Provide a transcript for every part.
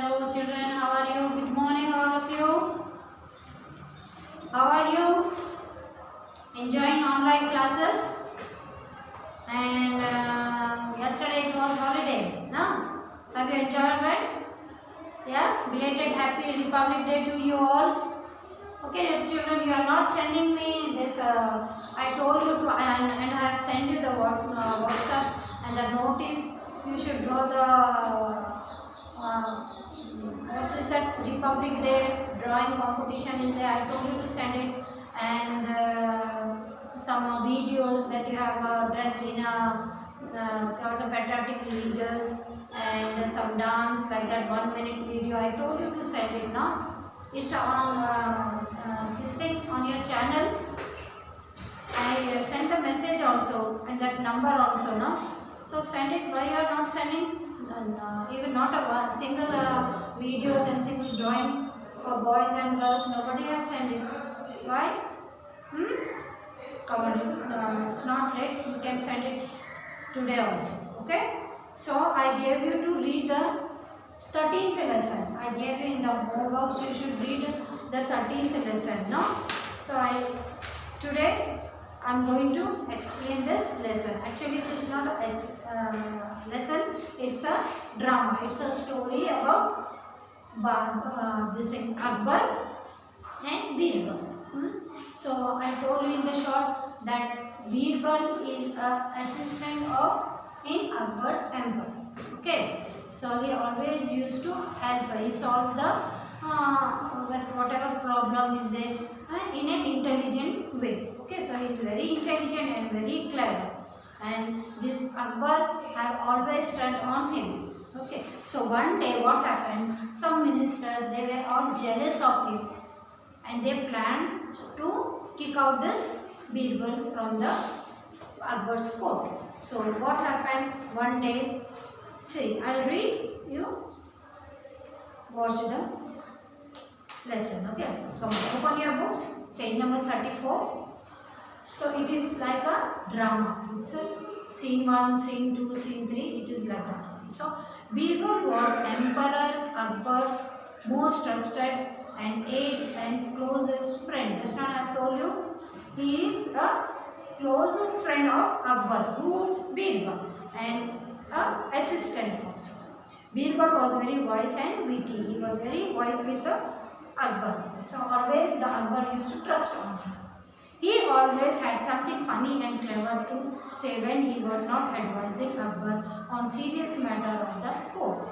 Hello children, how are you? Good morning all of you. How are you? Enjoying online classes? And yesterday it was holiday, no? Have you enjoyed it? Yeah? Belated Happy Republic Day to you all. Okay children, you are not sending me this, I told you to, and I have sent you the WhatsApp and the notice. You should draw the what is that, Republic Day drawing competition is there. I told you to send it, and some videos that you have dressed in patriotic leaders, and some dance like that 1 minute video. I told you to send it now. It's on this thing on your channel. I sent a message also and that number also, no? So send it. Why you are not sending? Even not a single videos and single drawing for boys and girls. Nobody has sent it. Why? Come on, it's not late. You can send it today also. Okay? So I gave you to read the 13th lesson. I gave you in the homework. You should read the 13th lesson. No? So today I am going to explain this lesson. Actually, it is not a lesson. It's a drama. It's a story about this thing, Akbar and Birbal. So I told you in the short that Birbal is an assistant in Akbar's empire. Okay. So he always used to help. He solved the whatever problem is there in an intelligent way. Okay, so he is very intelligent and very clever, and this Akbar have always turned on him. Okay, so one day what happened? Some ministers, they were all jealous of him, and they planned to kick out this Birbal from the Akbar's court. So what happened one day? See, I'll read, you watch the lesson. Okay, come on, open your books, page number 34. So it is like a drama. It's a scene 1, scene 2, scene 3. It is like that. So Birbal was Emperor Akbar's most trusted and aide and closest friend. Just now I have told you, he is a close friend of Akbar, who Birbal, and assistant also. Birbal was very wise and witty. He was very wise with the Akbar. So always the Akbar used to trust on him. He always had something funny and clever to say when he was not advising Akbar on serious matter of the court.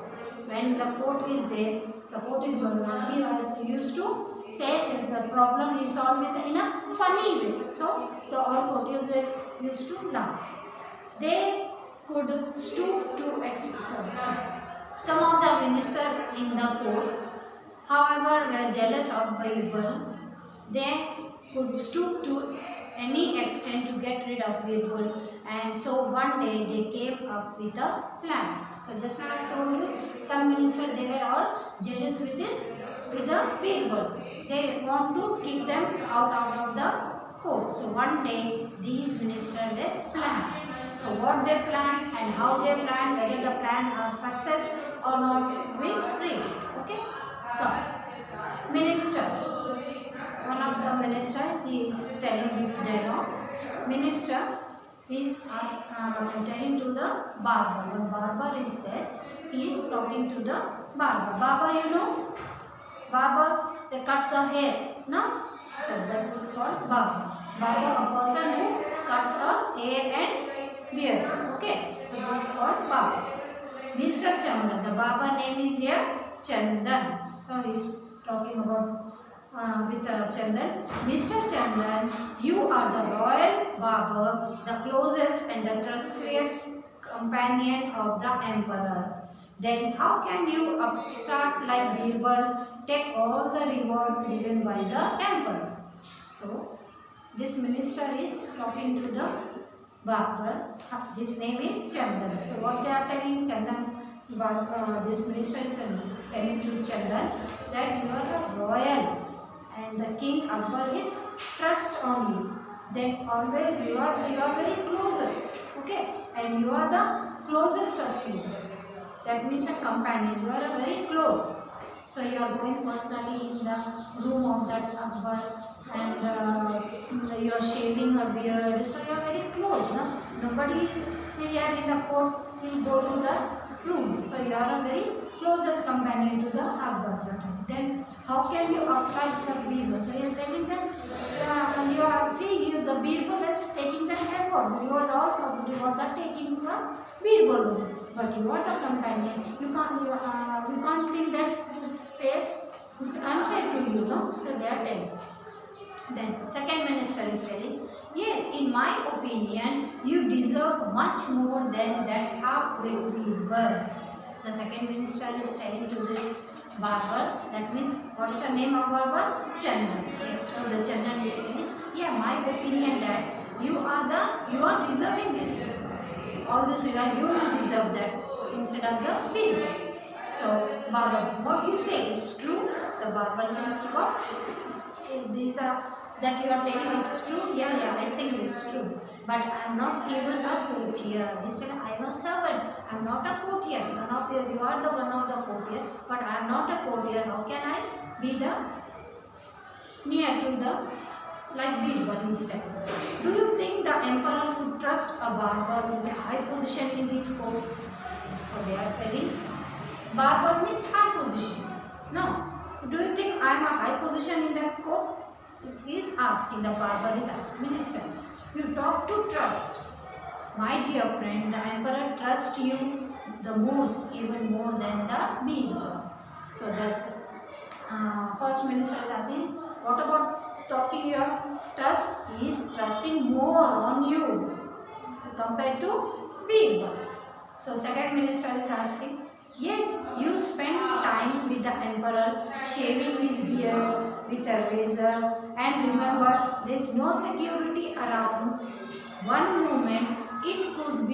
When the court is there, the court is going on, he used to say if the problem is solved in a funny way. So the all courtiers used to laugh. They could stoop to some of the ministers in the court, however, were jealous of Birbal. They could stoop to any extent to get rid of Birbal, and so one day they came up with a plan. So just now I told you, some ministers, they were all jealous with the Birbal. They want to kick them out of the court. So one day these ministers were planned. So what they planned and how they planned, whether the plan was success or not, we'll read. Okay? So, minister. One of the minister, he is telling this dialogue. Minister is telling to the barber. The barber is there. He is talking to the barber. Barber, you know? Barber, they cut the hair. No? So that is called barber. Barber, a person who cuts a hair and beard. Okay? So this is called barber. Mr. Chandan. The barber name is here Chandan. So he is talking about with Chandan. Mr. Chandan, you are the royal barber, the closest and the trustiest companion of the emperor. Then how can you upstart like Birbal take all the rewards given by the emperor? So this minister is talking to the barber. His name is Chandan. So what they are telling Chandan, this minister is telling to Chandan that you are the royal and the king Akbar is trust on you. Then always you are very closer. Okay, and you are the closest trustees. that means a companion. You are very close. So you are going personally in the room of that Akbar, and you are shaving a beard. So you are very close. No? Nobody here in the court will go to the room. So you are a very closest companion to the Akbar. Then how can you outfight the Birbal? So you are telling them, you are see the Birbal is taking the rewards. Rewards are taking the Birbal. But you are the companion. You can't think that this fair is unfair to you, no? So they are telling. Then second minister is telling, yes, in my opinion, you deserve much more than that half with Birbal. The second minister is telling to this barber, that means what is the name of barber? Chandan. Yes, so the Chandan is saying, yeah, my opinion that you are deserving this. All this regard, you will deserve that instead of the Birbal. So barber, what you say is true. The barber says, what? These are that you are telling it's true. Yeah, I think it's true. But I am not even a courtier. He said, I am a servant. I am not a courtier. You are the one of the courtier, but I am not a courtier. How can I be the near to the like Birbal instead? Do you think the emperor would trust a barber with a high position in his court? So they are telling, barber means high position. No. Do you think I am a high position in the court? He is asking, the barber is asking, minister, you talk to trust. My dear friend, the emperor trusts you the most, even more than the Birbal. So that's first minister is asking, what about talking your trust? He is trusting more on you compared to Birbal. So second minister is asking, yes, you spend time with the emperor, shaving his beard with a razor, and remember, there is no security around. One moment it could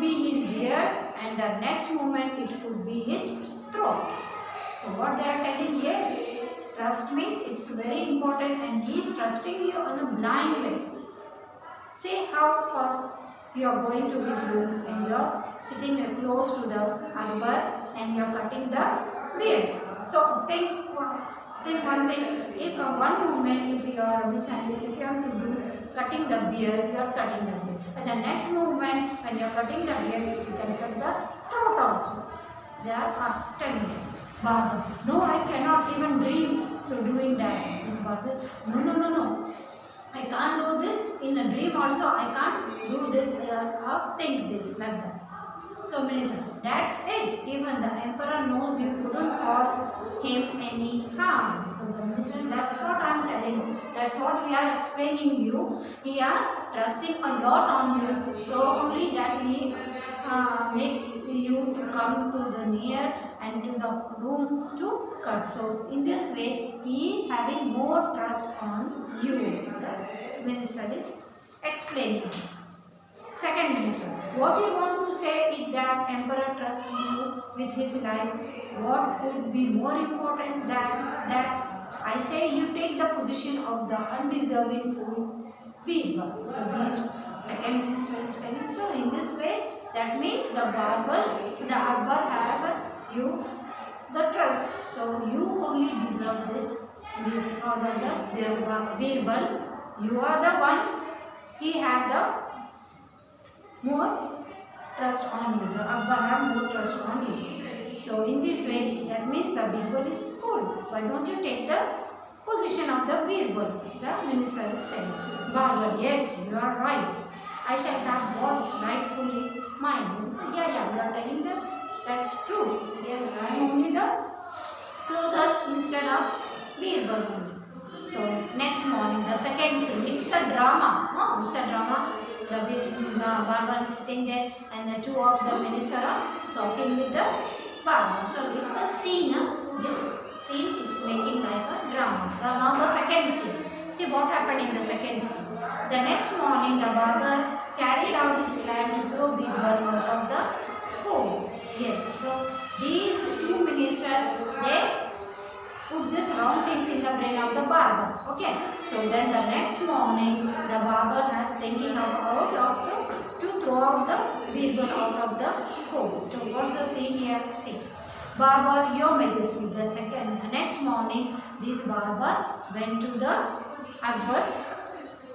be his beard, and the next moment it could be his throat. So what they are telling, yes, trust means it's very important, and he is trusting you on a blind way. See how fast you are going to his room and you are sitting close to the Akbar and you are cutting the beard. So think one thing, if one moment if you are if you have to do cutting the beard, you are cutting the beard. And the next moment when you are cutting the beard, you can cut the throat also. They are telling them, barber, no, I cannot even dream so doing that. This barber, no. I can't do this in a dream also. I can't do this or think this like that. So minister, that's it. Even the emperor knows you couldn't cause him any harm. So the minister, that's what I am telling. That's what we are explaining you. He are trusting a lot on you. So only that he make you to come to the near and to the room to cut. So in this way, he having more trust on you. The minister is explaining. Second minister, what you want to say is that emperor trusts you with his life. What could be more important than that? I say you take the position of the undeserving fool, Birbal. So this second minister is telling. So in this way, that means the Akbar have you the trust. So you only deserve this because of the Birbal. You are the one. He had the more trust on you. The Akbar have more trust on you. So in this way, that means the Birbal is full. Why don't you take the position of the Birbal? The minister is telling. Barber, yes, you are right. I shall have what's rightfully mine. Yeah, we are telling them that's true. Yes, I am only the closer instead of Birbal only. So next morning, the second scene, it's a drama. It's a drama. The barber is sitting there and the two of the minister are talking with the barber. So it's a scene. This scene it's making like a drama. Now the second scene. See what happened in the second scene. The next morning the barber carried out his plan to throw Birbal out of the court. Yes. So these two ministers they put this wrong things in the brain of the barber. Okay. So then the next morning the barber has thinking about to throw walked the Birbal out of the court. So what's the scene here? See. Barber, Your Majesty. The next morning, this barber went to the Akbar's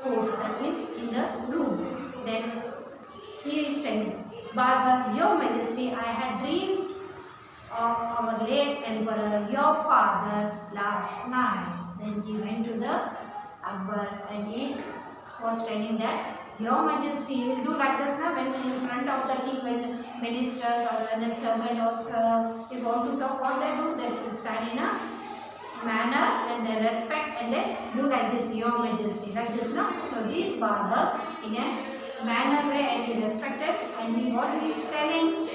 court, that means in the room. Then he is telling, Barber, Your Majesty, I had dreamed of our late emperor, your father, last night. Then he went to the Akbar and he was telling that, Your Majesty, you will do like this now when in front of the king, when ministers or when a servant or if want to talk, what they do, they stand in a manner and they respect and they do like this, Your Majesty, like this now. So this barber in a manner way and he respected and he what he is telling,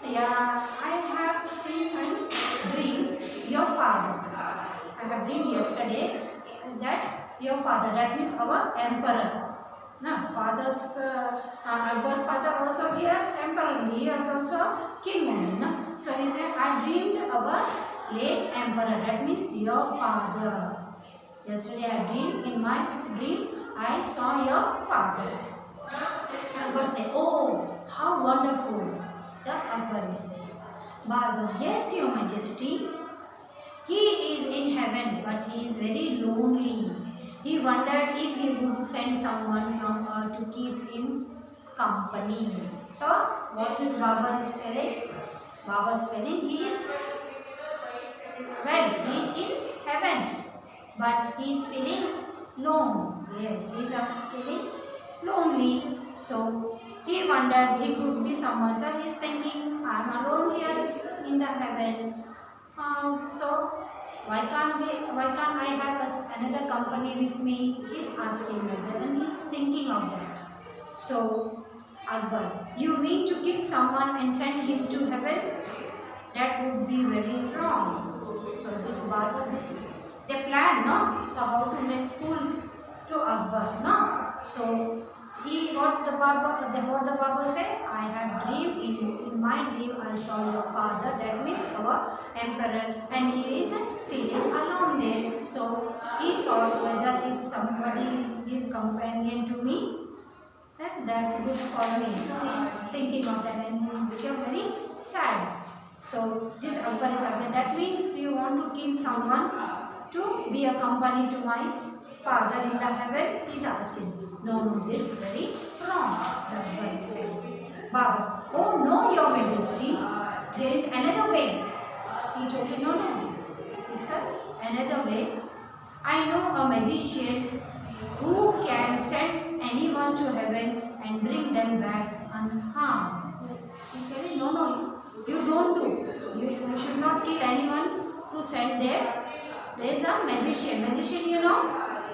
yeah, I have seen and dreamed your father. I have dreamed yesterday that your father, that means our emperor. Now, Akbar's father also here emperor, he is also king only. No? So he said, I dreamed our late emperor, that means your father. Yesterday I dreamed, in my dream I saw your father. Akbar said, oh, how wonderful. The Akbar is saying, Barber, yes, Your Majesty. He is in heaven, but he is very lonely. He wondered if he would send someone from earth to keep him company. So, what is Baba is telling? Baba is telling he is in heaven, but he is feeling alone. Yes, he is feeling lonely. So, he wondered he could be someone. So, he is thinking, I am alone here in the heaven. So, why can't I have another company with me? He is asking like that and he is thinking of that. So, Akbar, you mean to kill someone and send him to heaven? That would be very wrong. So, this barber, they plan, no? So, how to make fool to Akbar, no? So, what the barber said, I have dreamed, in my dream I saw your father, that means our emperor, and he is feeling alone there. So he thought whether if somebody give companion to me, then that's good for me. So he is thinking of that and he is become very sad. So this Akbar is saying, that means you want to kill someone to be a company to my father in the heaven? He is asking. No, this is very wrong. That's why he said. Baba, oh no, Your Majesty, there is another way. He told him, no. It's another way. I know a magician who can send anyone to heaven and bring them back unharmed. He said, no, you don't do. You should not kill anyone to send there. There is a magician. Magician, you know?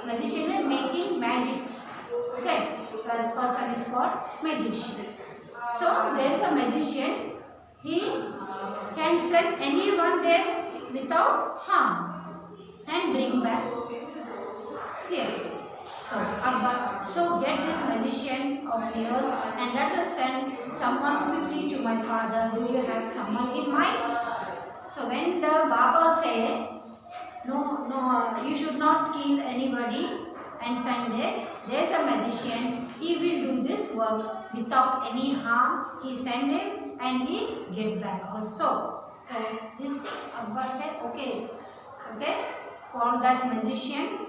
Magician is making magics. Okay, so that person is called magician. So there is a magician. He can send anyone there without harm and bring back here. So Akbar, so get this magician of yours and let us send someone quickly to my father. Do you have someone in mind? So when the Baba said, no, you should not kill anybody and send there. There is a magician. He will do this work without any harm. He send him and he get back also. So this Akbar said, okay, call that magician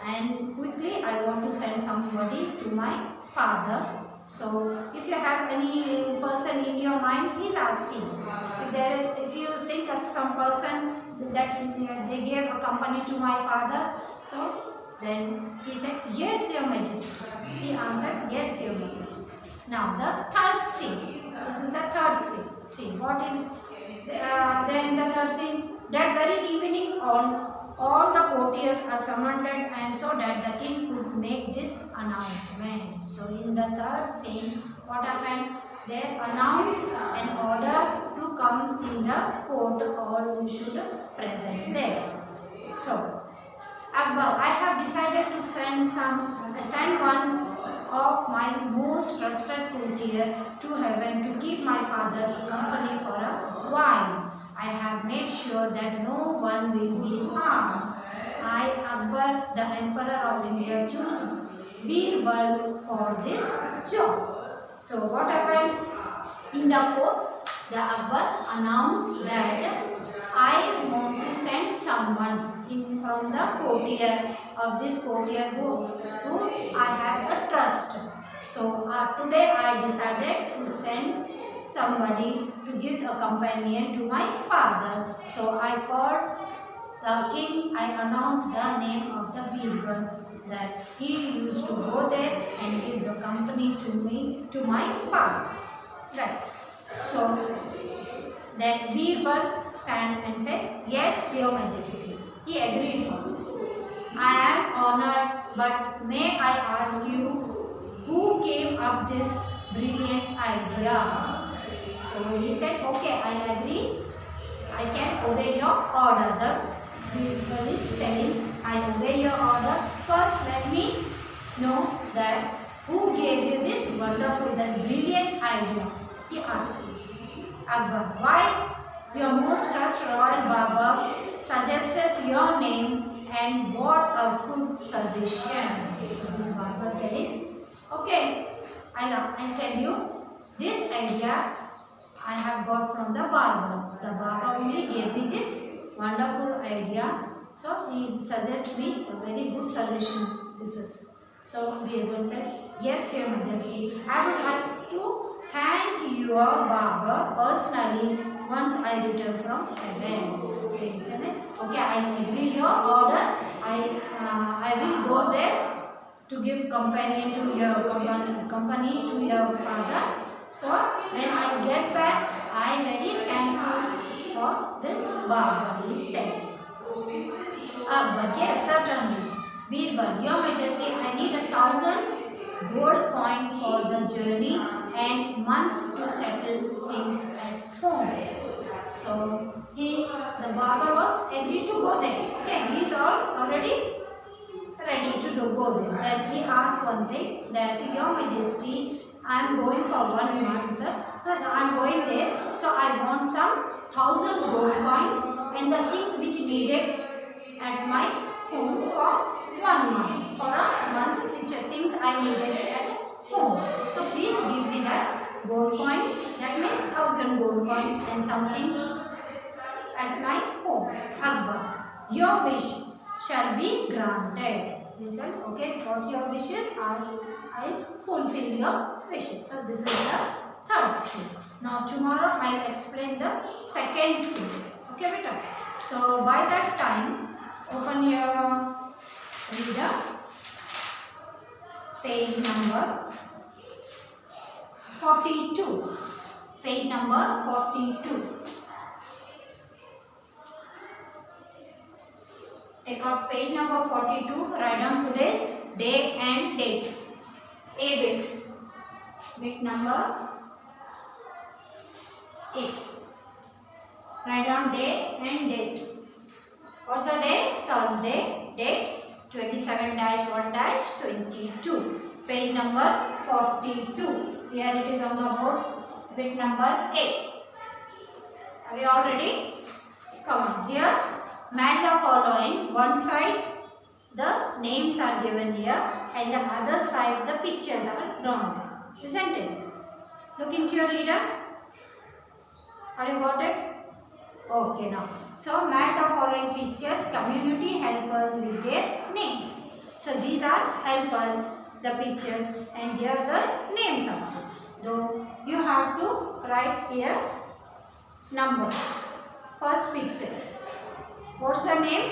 and quickly I want to send somebody to my father. So if you have any person in your mind, he is asking. If you think of some person that they gave a company to my father, so then he said, yes, Your Majesty. He answered, yes, Your Majesty. Now the third scene. This is the third scene. See what in then the third scene. That very evening, all the courtiers are summoned and so that the king could make this announcement. So in the third scene, what happened? They announced an order to come in the court, or you should present there. So Akbar, I have decided to send one of my most trusted courtier to heaven to keep my father company for a while. I have made sure that no one will be harmed. I, Akbar, the Emperor of India, choose Birbal for this job. So what happened in the court? The Akbar announced that I want to send someone in from the courtier of this courtier who I have a trust. So today I decided to send somebody to give a companion to my father. So I called the king. I announced the name of the Birbal, that he used to go there and give the company to me, to my father. Right. So that Birbal stand and said, "Yes, your majesty." He agreed for this. "I am honored, but may I ask you, who came up this brilliant idea?" So he said, "Okay, I agree. I can obey your order." The Birbal is telling, "I obey your order. First, let me know that who gave you this wonderful, this brilliant idea?" He asked Akbar, "Why your most trusted royal Baba suggested your name, and what a good suggestion." So this Baba telling, "Okay, I'll tell you, this idea I have got from the Baba. The Baba only gave me this wonderful idea. So he suggests me a very good suggestion. This is." So Birbal said, "Yes, your majesty, I would like to thank your Baba personally once I return from heaven." Okay, isn't it? Okay, I agree your order. I will go there to give companion to your company to your father. So when I get back, I am very thankful for this Baba is telling. But yes, certainly. Birbal, your majesty, I need 1,000 gold coin for the journey and month to settle things at home. So the Baba was agreed to go there. Okay, he is already ready to go there. Then he asked one thing, that your majesty, I am going for 1 month. I am going there, so I want some 1,000 gold coins and the things which needed at my home for 1 month. For a month, which things I needed at home. So please give me that gold coins. That means 1,000 gold coins and some things at my home. Akbar, your wish shall be granted. He said, "Okay, what's your wishes? I'll fulfill your wishes." So this is the third scene. Now tomorrow I'll explain the second scene. Okay, beta. So by that time, open your reader, page number 42. Page number 42. Take out page number 42, write down today's day and date. A bit. Bit number 8. Write down day and date. What's the day? Thursday. Date 27-1-22. Page number 42. Here it is on the board. Bit number 8. Are we all ready? Come on. Here, match the following. One side the names are given here and the other side the pictures are drawn there. Isn't it? Look into your reader. Have you got it? Okay, now. So match the following pictures. Community helpers with their names. So these are helpers, the pictures, and here the names are there. Though you have to write here numbers. First picture. What's the name?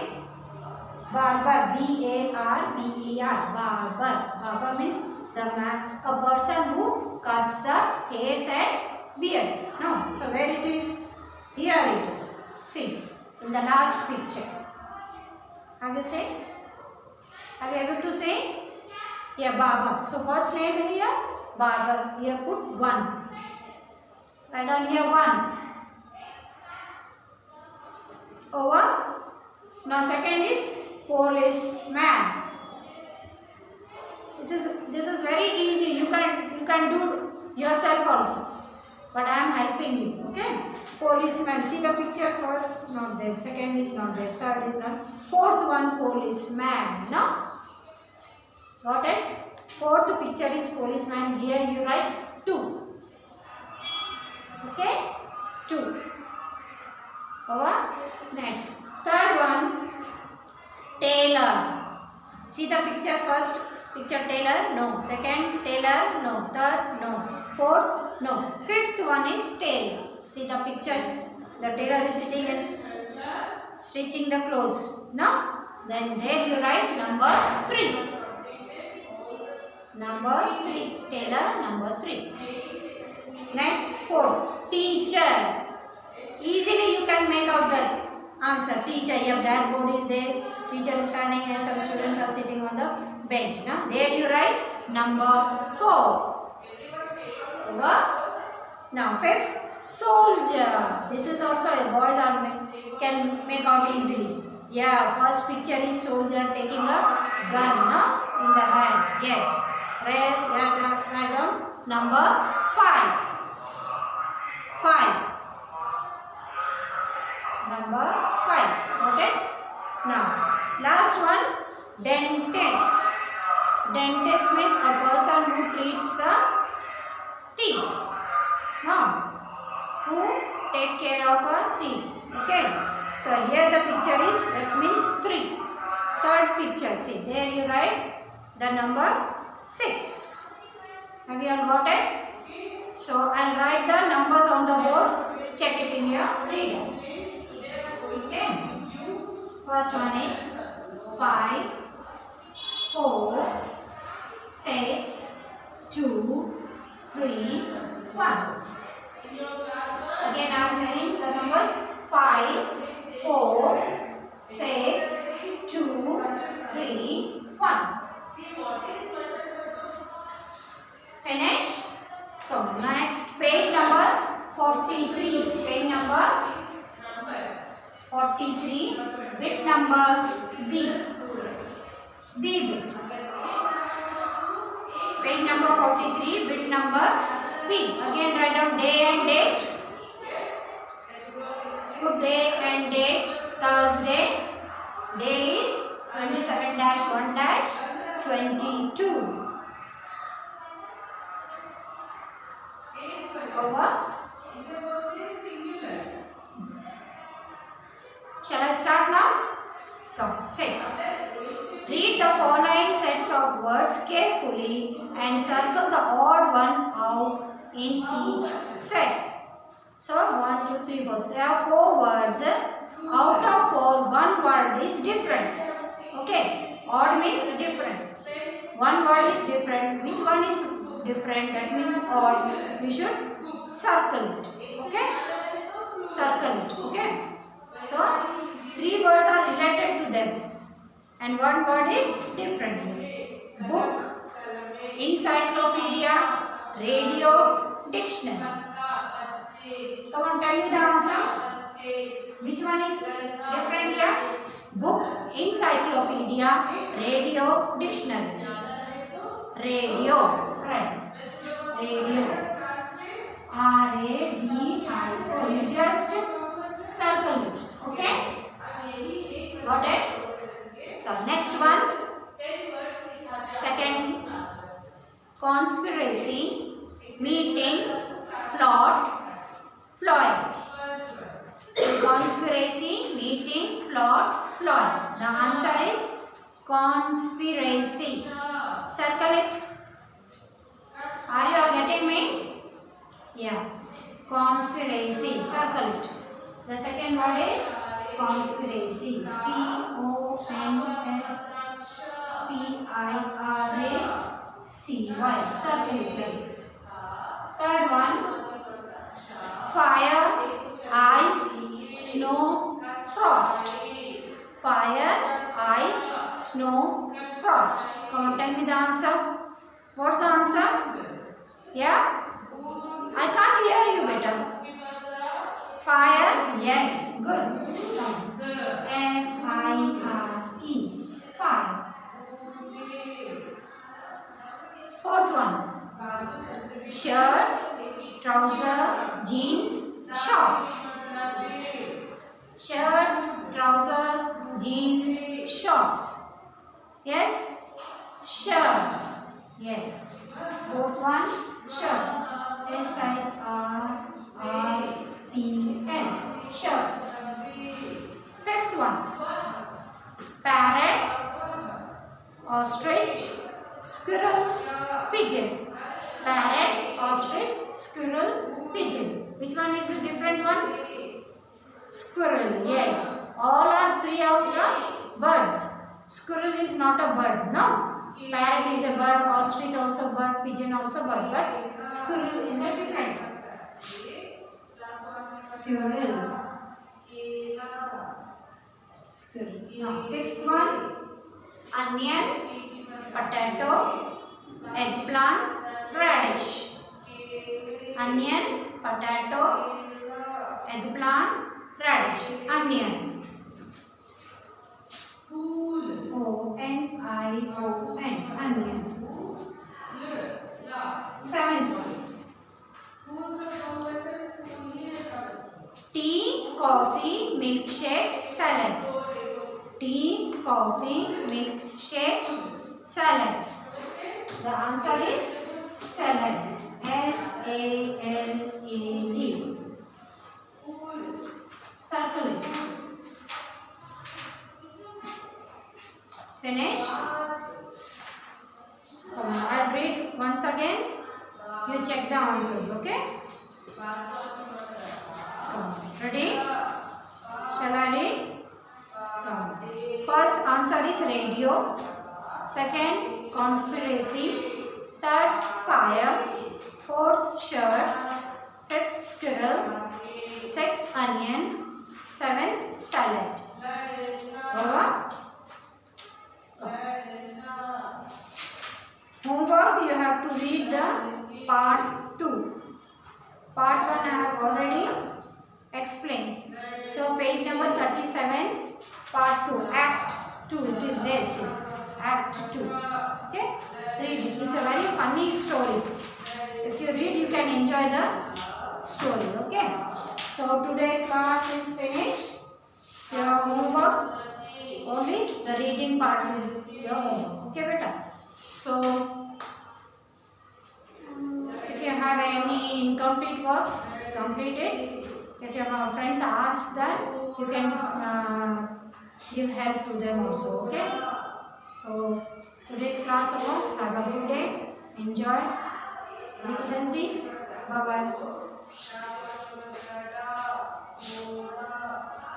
Barber. B-A-R-B-E-R. Barber. Barber means the man, a person who cuts the hairs and beard. No. So where it is? Here it is. See, in the last picture. Have you seen? Have you able to say? Here, Barber. So first name here, Barber. Here put 1. Write down here 1. Over. Now second is policeman. This is very easy. You can do yourself also. But I am helping you. Okay. Policeman. See the picture first. Not there. Second is not there. Third is not. Fourth one, policeman. No? Got it? Fourth picture is policeman. Here you write 2. Next, third one, tailor. See the picture first. Picture tailor, no. Second, tailor, no. Third, no. Fourth, no. Fifth one is tailor. See the picture. The tailor is sitting and stitching the clothes. No? Then there you write number 3. Number 3. Tailor, number 3. Next, fourth, teacher. Easily you can make out the answer. Teacher, your blackboard is there. Teacher is standing and some students are sitting on the bench. Now, there you write number 4. Over. Now, fifth, soldier. This is also a boys can make out easily. Yeah, first picture is soldier taking a gun, no? In the hand. Yes. Write down number 5. 5. Number 5. Got it? Now, last one, dentist. Dentist means a person who treats the teeth. Now, who take care of our teeth. Okay. So, here the picture is, that means 3. Third picture, see, there you write the number 6. Have you all got it? So, I'll write the numbers on the board. Check it in your reader. Okay. First one is 5, 4, 6, 2, 3, 1. Again, I am telling the numbers 5, 4, 6, 2, 3, 1. Finish? So, next page number 43. Page number 43. Bit number B. B. Page number 43. Bit number B. Again, write down day and date. Put day and date. Thursday. Day is 27-1-22. Over. Shall I start now? Come, say. Read the following sets of words carefully and circle the odd one out in each set. So, 1, 2, 3, 4. There are 4 words. Out of 4, 1 word is different. Okay. Odd means different. 1 word is different. Which one is different? That means odd. You should circle it. Okay. Circle it. Okay. So, 3 words are related to them. And 1 word is different. Book, encyclopedia, radio, dictionary. Come on, tell me the answer. Which one is different here? Book, encyclopedia, radio, dictionary. Radio. Right. Radio. R-A-D-I-O. You just circle it. Okay? Got it? So, next one. Second, conspiracy, meeting, plot, ploy. Conspiracy, meeting, plot, ploy. The answer is conspiracy. Circle it. Are you all getting me? Yeah. Conspiracy. Circle it. The second word is conspiracy. C-O-N-S-P-I-R-A-C-Y. Circle it like this. Third one. Fire, ice, snow, frost. Fire, ice, snow, frost. Come on, tell me the answer. What's the answer? Yeah? I can't hear you better. Fire, yes, good. F-I-R-E, fire. Fourth one. Shirts, trouser, jeans, shorts. Shirts, trousers, jeans, shorts. Yes? Shirts. Yes. Fourth one, shirt. S-H-R-I-T-S. Shirts. Which one is the different one? Squirrel. Yes. All are three of the birds. Squirrel is not a bird. No. Parrot is a bird. Ostrich also bird. Pigeon also bird. But squirrel is a different. Squirrel. Squirrel. Now sixth one. Onion, potato, eggplant, radish. Onion, potato, eggplant, radish. Onion. O-N-I-O-N. Onion. Seventh one. Tea, coffee, milkshake, salad. Tea, coffee, milkshake, salad. The answer is salad. S-A-L-A-D. Circle it. Finish. I'll read once again. You check the answers, okay? Ready? Shall I read? First answer is radio. Second, conspiracy. Third, fire. Fourth, shirts. Fifth, squirrel. Sixth, onion. Seventh, salad. Over. Homework, you have to read the part 2. Part 1 I have already explained. So page number 37, part 2, act 2, it is there, see, act 2. Okay, read it. It is a very funny story. If you read, you can enjoy the story. Okay, so today class is finished. Your homework, only the reading part is your homework. Okay, beta. So if you have any incomplete work, complete it. If your friends ask that, you can give help to them also. Okay. So today's class over. Have a good day. Enjoy. Be healthy. Bye bye.